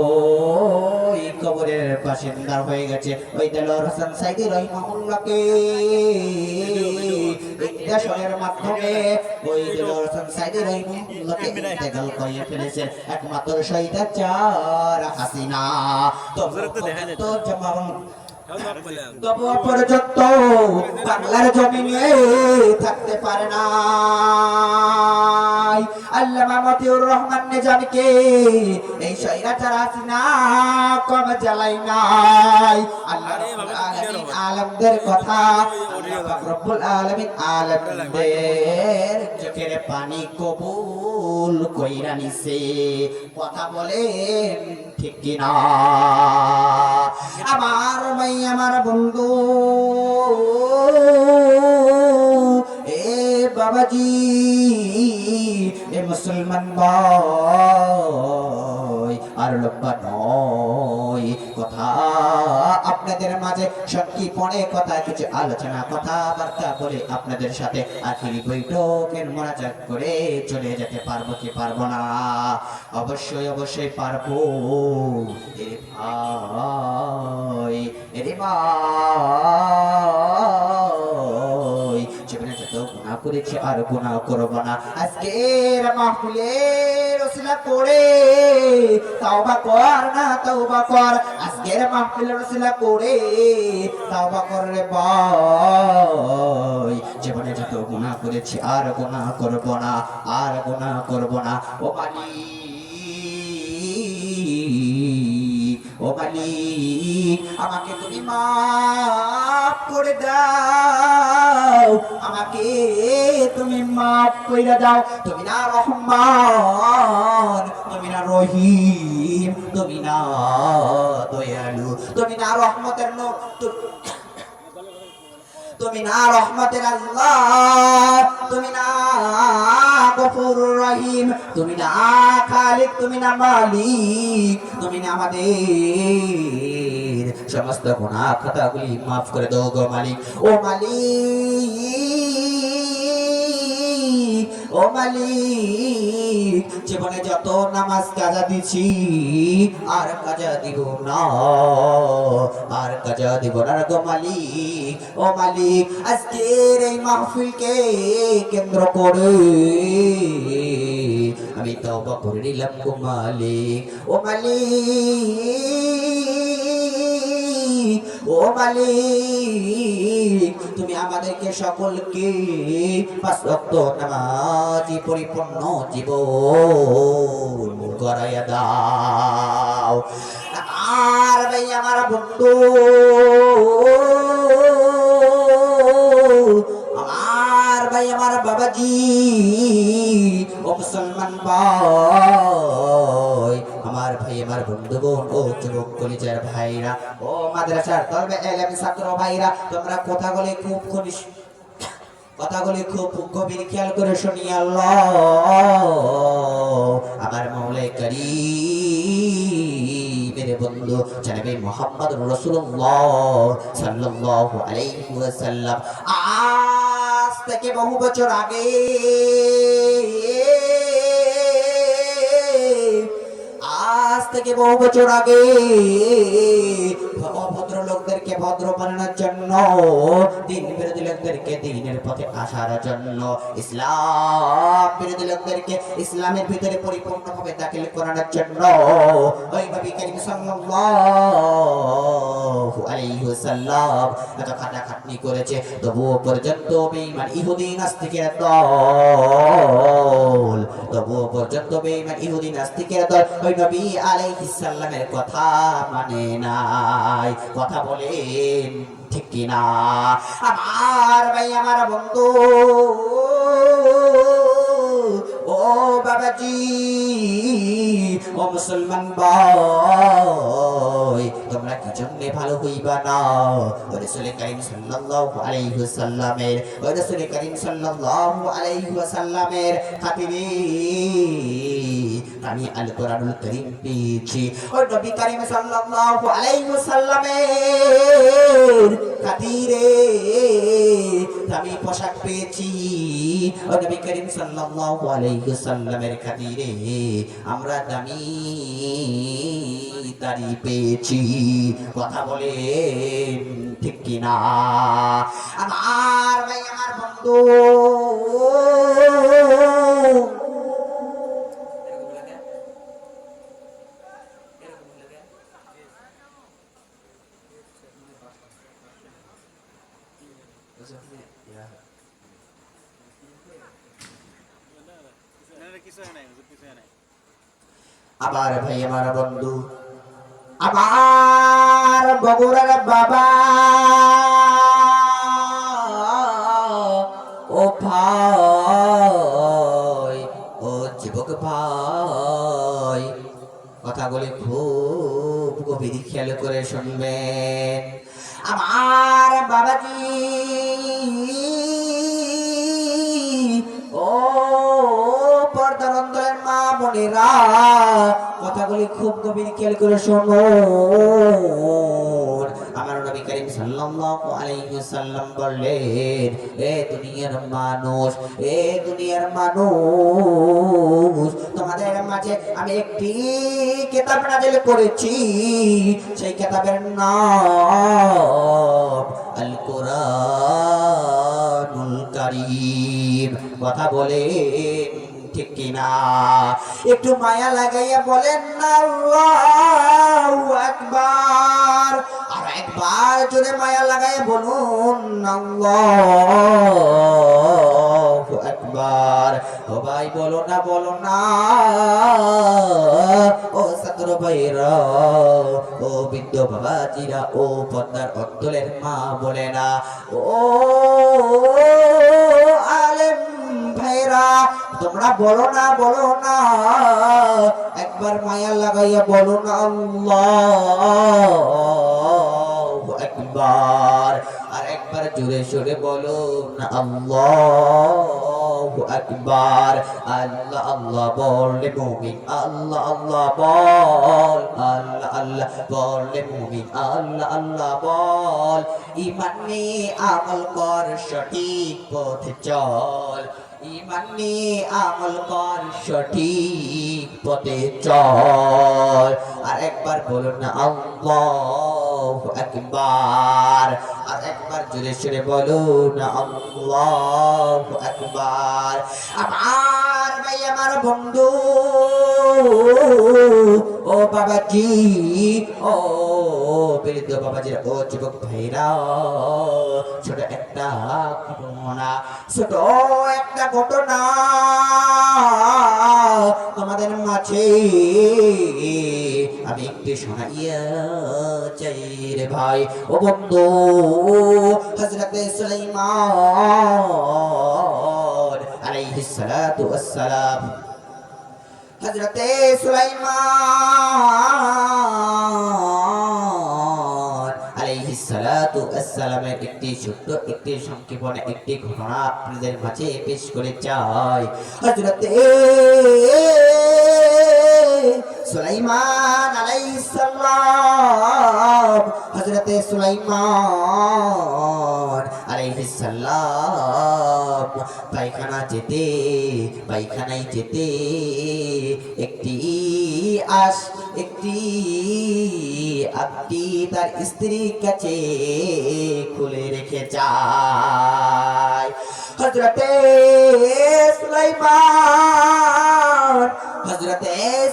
ওই কবরের বাসিন্দা হয়ে গেছে। ওই দেলোয়ার হোসেন সাইদি রহিমাহুল্লাহকে ইন্তেকালের মাধ্যমে ওই দেলোয়ার হোসেন সাইদি রহিমাহুল্লাহকে ইন্তেকাল করিয়ে ফেলেছেন একমাত্র স্বৈরাচার হাসিনা। তো জমাম তবুও পর্যন্ত বাংলার জমিনে থাকতে পারে না। আল্লামা মতিউর রহমান নিজামীকে এই স্বৈরাচার হাসিনা কম জ্বালাই নাই। আল্লাহ রাব্বুল আলামিন আলেমদের কথা, আল্লাহ রাব্বুল আলামিন আলেমদের চোখের পানি কবুল কইরা নিছে। কথা বলেন ঠিক কিনা? আমার ভাই আমার বন্ধু এ বাবাজি এ মুসলমান ভাই আর লম্বা নয় কথা আপনাদের মাঝে সংক্ষিপ্তে কথা কিছু আলোচনা কথাবার্তা বলে আপনাদের সাথে আখিরি বৈঠকের মোনাজাত করে চলে যেতে পারবো কি পারবো না? অবশ্যই অবশ্যই পারবো। এরে ভাই এরে ভাই জীবনে যত গুনাহ করেছি আর গুনাহ করব না। আজকের মাহফিলের ওসিলা করে তওবা কর না তওবা কর। আজকের মাহফিলের ওসিলা করে তওবা কর রে ভাই। জীবনে যত গুনাহ করেছি আর গুনাহ করব না, আর গুনাহ করব না। ও মালিক ও মালিক আমাকে তুমি মাফ করে দাও, আমাকে তুমি মাফ করে দাও। তুমি না রহমান, তুমি না রহিম, তুমি না দয়ালু, তুমি না রহমতের নূর, তুমি না রহমতের আল্লাহ, তুমি না গফুরুর রহিম, তুমি না খালিক, তুমি না মালিক, তুমি না আমাদের সমস্ত গুনাহ খাতাগুলি মাফ করে দাও গো মালিক। ও মালিক ও মালিক জীবনে যত নামাজ কাজা দিছি আর কাজা দিব না, আর কাজা দিব না গো মালিক। ও মালিক আজকের এই মাহফিলকে কেন্দ্র করে আমি তওবা করে নিলাম গো মালিক। ও মালিক ও মালিক তুমি আমাদেরকে সকলকে পাঁচ ওয়াক্ত নামাজি পরিপূর্ণ জীবন গড়াইয়া দাও। আর ভাই আমার বন্ধু আমার ভাই আমার বাবাজি ও মুসলমান ভাই আমার ভাই আমার বন্ধুগণ ও যুবক কলিজার ভাইরা ও মাদ্রাসার তলবে এলেম ছাত্র ভাইরা তোমরা কথাগুলি খুব গভীর খেয়াল করে শুনি। আল্লাহ আমার মাওলাই কারীম মেরে বন্ধু জনাবে মুহাম্মদ রাসূলুল্লাহ সাল্লাল্লাহু আলাইহি ওয়াসাল্লাম আজ থেকে বহু বছর আগে অভদ্র লোকদেরকে ভদ্র বানানোর জন্য, দিন বিরোধী লোকদেরকে দিনের পথে আসার জন্য, ইসলাম বিরোধী লোকদেরকে ইসলামের ভিতরে পরিপূর্ণভাবে দাখিল করানোর জন্য ওই নবী করিম সাল্লাল্লাহু আলাইহি ওয়াসাল্লাম এত খাটাখাটনি করেছে। তবুও পর্যন্ত বেঈমান ইহুদি নাস্তিকের দল ওই নবী আলাইহিস সালামের কথা মানে নাই। কথা বলেন ঠিক কিনা? আমার ভাই আমার বন্ধু ও বাবাজি ও মুসলমান ভাই তোমরা কি জন্য ভালো হইবা না? রাসূল করিম সাল্লাল্লাহু আলাইহি ওয়াসাল্লামের খাতিরে আমি আল কোরআনুল কারীম পেয়েছি। ওই নবী করিম সাল্লাল্লাহু আলাইহি ওয়াসাল্লামের খাতিরে আমি পোশাক পেয়েছি। ওই নবী করিম সাল্লাল্লাহু আলাইহি ওয়াসাল্লামের খাতিরে আমরা দামি দাড়ি পেয়েছি। কথা বলে ঠিক কিনা? আমার ভাই আমার বন্ধু, আবার ভাই আমার বন্ধু, আমার বগুড়ার বাবা, ও ভাই, ও যুবক ভাই, কথাগুলি খুব গভীর খেয়াল করে শুনবেন। আমার বাবাজি, ও পর্দার অন্তরের মা বোনেরা, কথাগুলি খুব গভীর খেয়াল করে শুনুন। আমার নবী করিম সাল্লাল্লাহু আলাইহি ওয়াসাল্লাম বললেন, এ দুনিয়ার মানুষ, এ দুনিয়ার মানুষ, তোমাদের মাঝে আমি একটি কিতাব নাযিল করেছি, সেই কিতাবের নাম আল কোরআনুল কারীম। কথা বলেন ঠিক কিনা? একটু মায়া লাগাইয়া বলেন না আল্লাহু আকবার। আর একবার জোরে মায়া লাগাইয়া বলুন আল্লাহু আকবার। ও ভাই বলো না, বলো না, ও ছাত্র ভাইরা, ও বৃদ্ধ বাবাজিরা, ও পদ্মার অন্তরের মা বলে না, ও আলেম ভাইরা, তোমরা বলো না, বলো না, একবার মায়া লাগাইয়া বলো না আল্লাহু আকবার। আর একবার জোরে সোরে বলো না আল্লাহু আকবার। আল্লাহ আল্লাহ বললে মুমিন, আল্লাহ আল্লাহ বল, আল্লাহ আল্লাহ বললে মুমিন, আল্লাহ আল্লাহ বল। ঈমান নিয়ে আমল কর, সঠিক পথে চল, ঈমান নিয়ে আমল কর, সঠিক পথে চল। আর একবার বলুন না আল্লাহু আকবার। আর একবার জোরে সোরে বলুন আল্লাহু আকবার। আমার ভাই আমার বন্ধু, ও বাবাজি, ও বৃদ্ধ বাবাজিরা, ও যুবক ভাইরা, ছোট একটা ঘটনা, ছোট একটা ঘটনা তোমাদের মাঝে আমি একটু শোনাইয়া চাই রে ভাই। ও বন্ধু, হযরতে সুলাইমান আলাইহিস সালাতু ওয়াস সালাম, হযরতে সুলাইমান আলাইহিস সালাতু ওয়াস সালামের একটি ছোট্ট একটি সংক্ষেপণ একটি ঘটনা আপনাদের মাঝে পেশ করে চাই। হযরতে সুলাইমান আলাইহিস সালাম, হযরতে সুলাইমান আলাইহিস সালাম পায়খানায় যেতে একটি আপনি তার স্ত্রীর কাছে খুলে রেখে যায়। হযরতে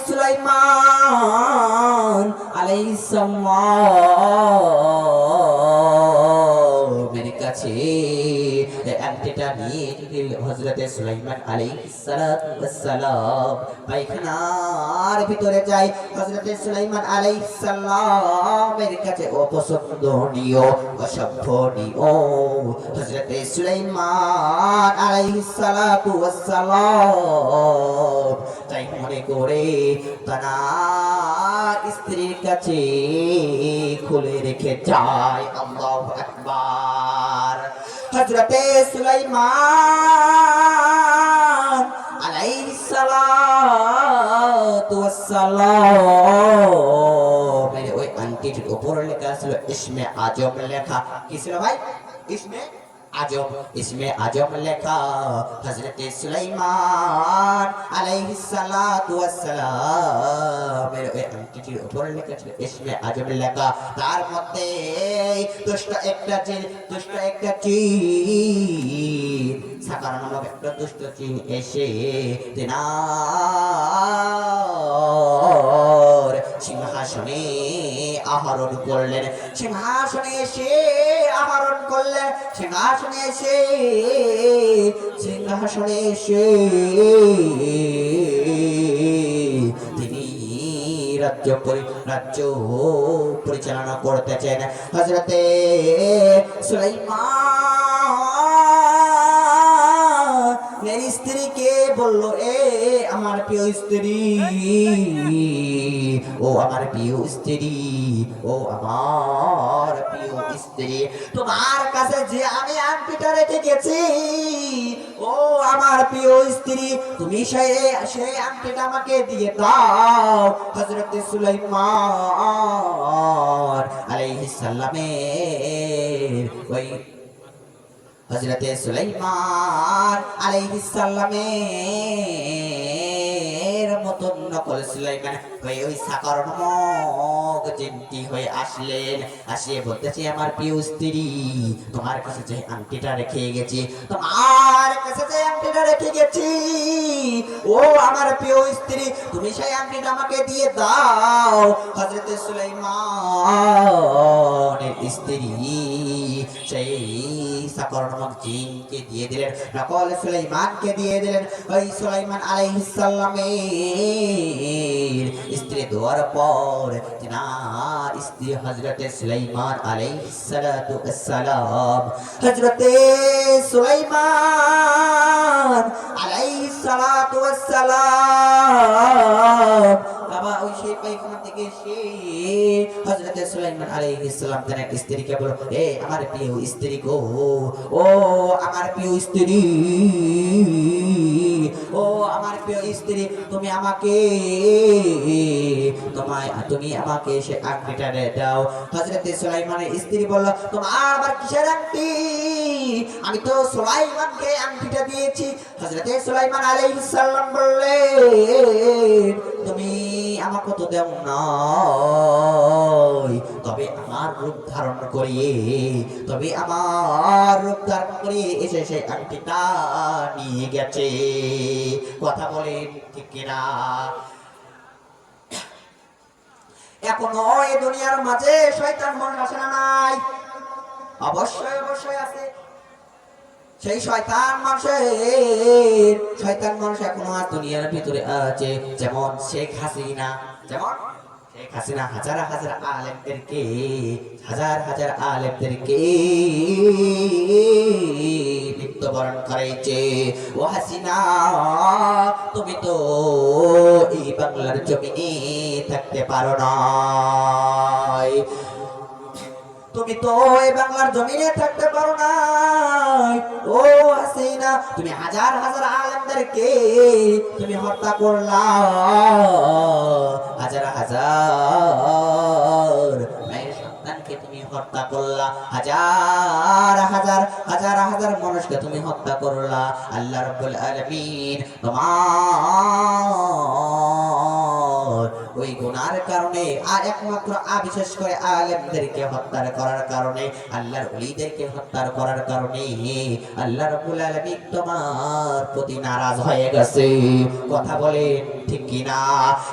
সুলাইমান আলাইহিস সালামের কাছে আংটিটা নিয়ে হযরতে সুলাইমান আলাইহিস সালাম পায়খানার ভিতরে যায়। হযরতে সুলাইমান আলাইহিস সালামের কাছে অপছন্দনীয়, অসভ্যনীয় হযরতে সুলাইমান আলাইহিস সালাম তাই মনে করে তার স্ত্রীর কাছে খুলে রেখে যায়। আল্লাহু আকবার। হযরতে সুলাইমান আলাইহিস সালাতু ওয়াস সালাম এর ওই আংটিটির উপর লেখা ছিল ইসমে আজম লেখা। কি ছিল ভাই? ইসমে আজম, ইসমে আজম লেখা হযরত সুলাইমান আলাইহিস সালাতু ওয়াস সালামের ওই আংটিটির উপর লেখা ছিল ইসমে আজম লেখা। তার মধ্যে দুষ্ট একটা জিন সাকার নামক একটা দুষ্ট জিন এসে তিনার সিংহাসনে আহরণ করলেন, সিংহাসনে এসে আহরণ করলেন, সিংহাসনে এসে তিনি রাজ্য পরিচালনা করতেছেন। হযরতে সুলাইমান স্ত্রীকে বলল, এ আমার প্রিয় স্ত্রী, ও আমার প্রিয় স্ত্রী, ও আমার প্রিয় স্ত্রী, তোমার কাছে যে আমি আংটিটা রেখে গেছি, ও আমার প্রিয় স্ত্রী, তুমি সেই আংটিটা আমাকে দিয়ে দাও। হযরত সুলাইমান আলাইহিস সালামের ওই হযরতে সুলাইমান আলাইহিস সালামের মতন নকল সুলাইমান হয়ে ওই সাকার নামক জিনটি হয়ে আসলেন। আসিয়ে বলতেছে, আমার প্রিয় স্ত্রী, তোমার কাছে যে আংটিটা রেখে গেছি, ও আমার প্রিয় স্ত্রী, তুমি সেই আংটিটা আমাকে দিয়ে দাও। হযরতে সুলাইমানের স্ত্রী সেই সাকার নামক জিনকে দিয়ে দিলেন, নকল সুলাইমানকে দিয়ে দিলেন। ওই সুলাইমান আলাইহিস সালামের স্ত্রী দেওয়ার পর তিনার স্ত্রী হযরতে সুলাইমান আলাইহিস সালাতু ওয়াস সালাম, হযরতে সুলাইমান আলাইহিস সালাতু ওয়াস সালাম বাবা ওই সেই পায়খানা থেকে এসে হযরতে সুলাইমান আলাইহিস সালাম তার স্ত্রীকে বলল, এ আমার প্রিয় স্ত্রী গো, ও আমার প্রিয় স্ত্রী, ও আমার প্রিয় স্ত্রী, তুমি আমাকে সে আংটিটা দাও। হযরতে সুলাইমানের স্ত্রী বলল, তোমার আবার কিসের আংটি? আমি তো সুলাইমানকে আংটিটা দিয়েছি। হযরতে সুলাইমান আলাইহিস সালাম বললেন, তুমি আমাকে তো দেও না, তবে আমার রূপ ধারণ করিয়ে এসে সেই আংটিটা নিয়ে গেছে। কথা বলেন ঠিক কিনা? এখনো এই দুনিয়ার মাঝে শয়তান মানুষ আছে না নাই? অবশ্যই আছে। সেই শয়তান মানুষ এখনো দুনিয়ার ভিতরে আছে। যেমন শেখ হাসিনা হাজার আলেমদেরকে মৃত্যুবরণ করেছে। ও হাসিনা, তুমি তো এই বাংলার জমিনে থাকতে পারো না, ও হাসিনা, তুমি হাজার আলেমদেরকে তুমি হত্যা করলা, হাজার মায়ের সন্তানকে তুমি হত্যা করলা, হাজার মানুষকে তুমি হত্যা করলা। আল্লাহ রাব্বুল আলামিন তোমার ওই গুনার কারণে আর একমাত্র বিশেষ করে আলেমদেরকে হত্যা করার কারণে, আল্লাহর ওলিদেরকে হত্যা করার কারণে আল্লাহ রাব্বুল আলামিন তোমার প্রতি নারাজ হয়ে গেছে। কথা বলে ঠিক কিনা?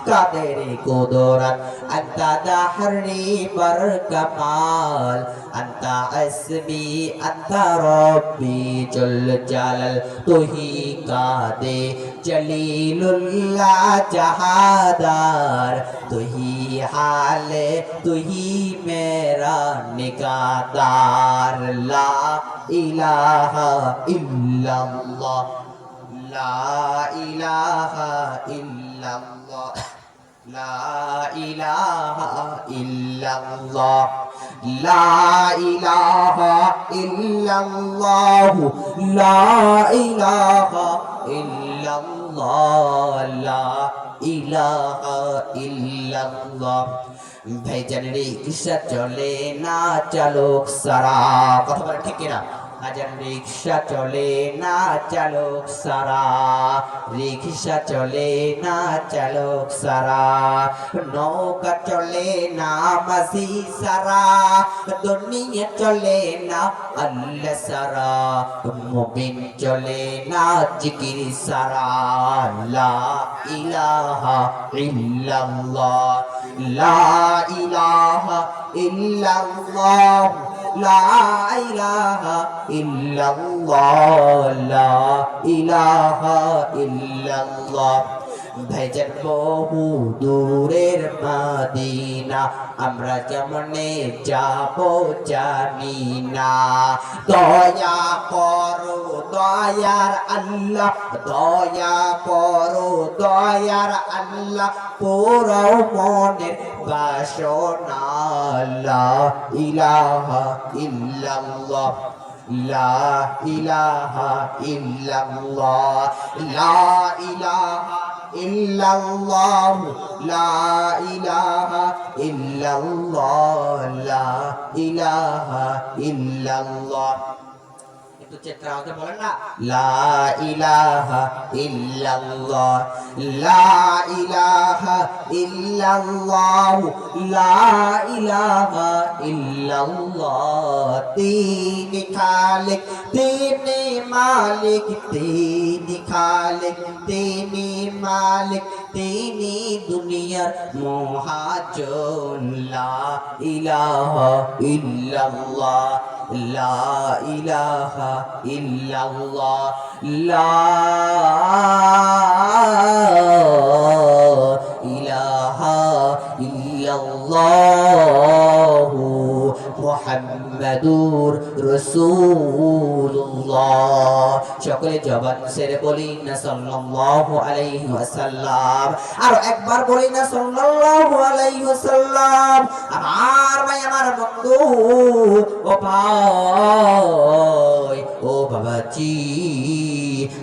কাদের কুদরত আনতা দাহরি বার কামাল, আনতা আসবি আনতা রব্বি জল জালাল, তুহি কাদে জলিলুল্লাহ জাহাদার, তুহি হালে তুহি মেরা নিগাদার, লা ইলাহা ইল্লাল্লাহ, লা ইলাহা ইল্লাল্লাহ, লা ইলাহা ইল্লাল্লাহ, লা ইলাহা ইল্লাল্লাহ, লা ইলাহা ইল্লাল্লাহ, লা ইলাহা ইল্লাল্লাহ। ভাইজান রিকশা চলে না চালক সারা। কথা বলে ঠিক কিনা? আজান রিক্সা চলে না চালক সারা, রিক্সা চলে না চালক সারা, নৌকা চলে না মাঝি সারা, দুনিয়া চলে না আল্লাহ সারা, মুমিন চলে না জিকির সারা। লা ইলাহা ইল্লাল্লাহ, লা ইলাহা ইল্লাল্লাহ, লা ইলাহা ইল্লাল্লাহ, লা ইলাহা ইল্লাল্লাহ। ভাইজান বহু দূরের মদিনা আমরা যেমনে যাব জানি না, দয়া করো দয়ার আল্লাহ, দয়া করো দয়ার আল্লাহ, পুরো মনের বাসনা। লা ইলাহা ইল্লাল্লাহ, লা ইলাহা ইল্লাল্লাহ, লা ইলাহা ইল্লাল্লাহ, লা ইলাহা ইল্লাল্লাহ, লা ইলাহা ইল্লাল্লাহ। একটু চেষ্টা হতে বলেন না, লা ইলাহা ইল্লাল্লাহ, লা ইলাহা ইল্লাল্লাহ, লা ইলাহা ইল্লাল্লাহ। তিনি খালিক, তিনি মালিক, তিনি খালিক, তিনি মালিক, তিনি দুনিয়ার মহাজন। লা ইলাহা ইল্লাল্লাহ, লা ইলাহা ইল্লাল্লাহ, লা ইলাহা ইল্লাল্লাহ, মুহাম্মাদুর রাসূলুল্লাহ। সকলে জবান ছেড়ে বলি না সাল্লাল্লাহু আলাইহি ওয়াসাল্লাম। আর একবার বলি না সাল্লাল্লাহু আলাইহি ওয়াসাল্লাম। আমার ভাই, আমার বন্ধু, ও ভাই, ও বাবাজি,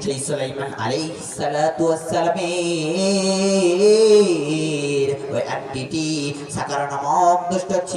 সেই সুলাইমান আলাইহিস সালাতু ওয়াসসালামের ওই আন্টিটি সাকার নামক দুষ্ট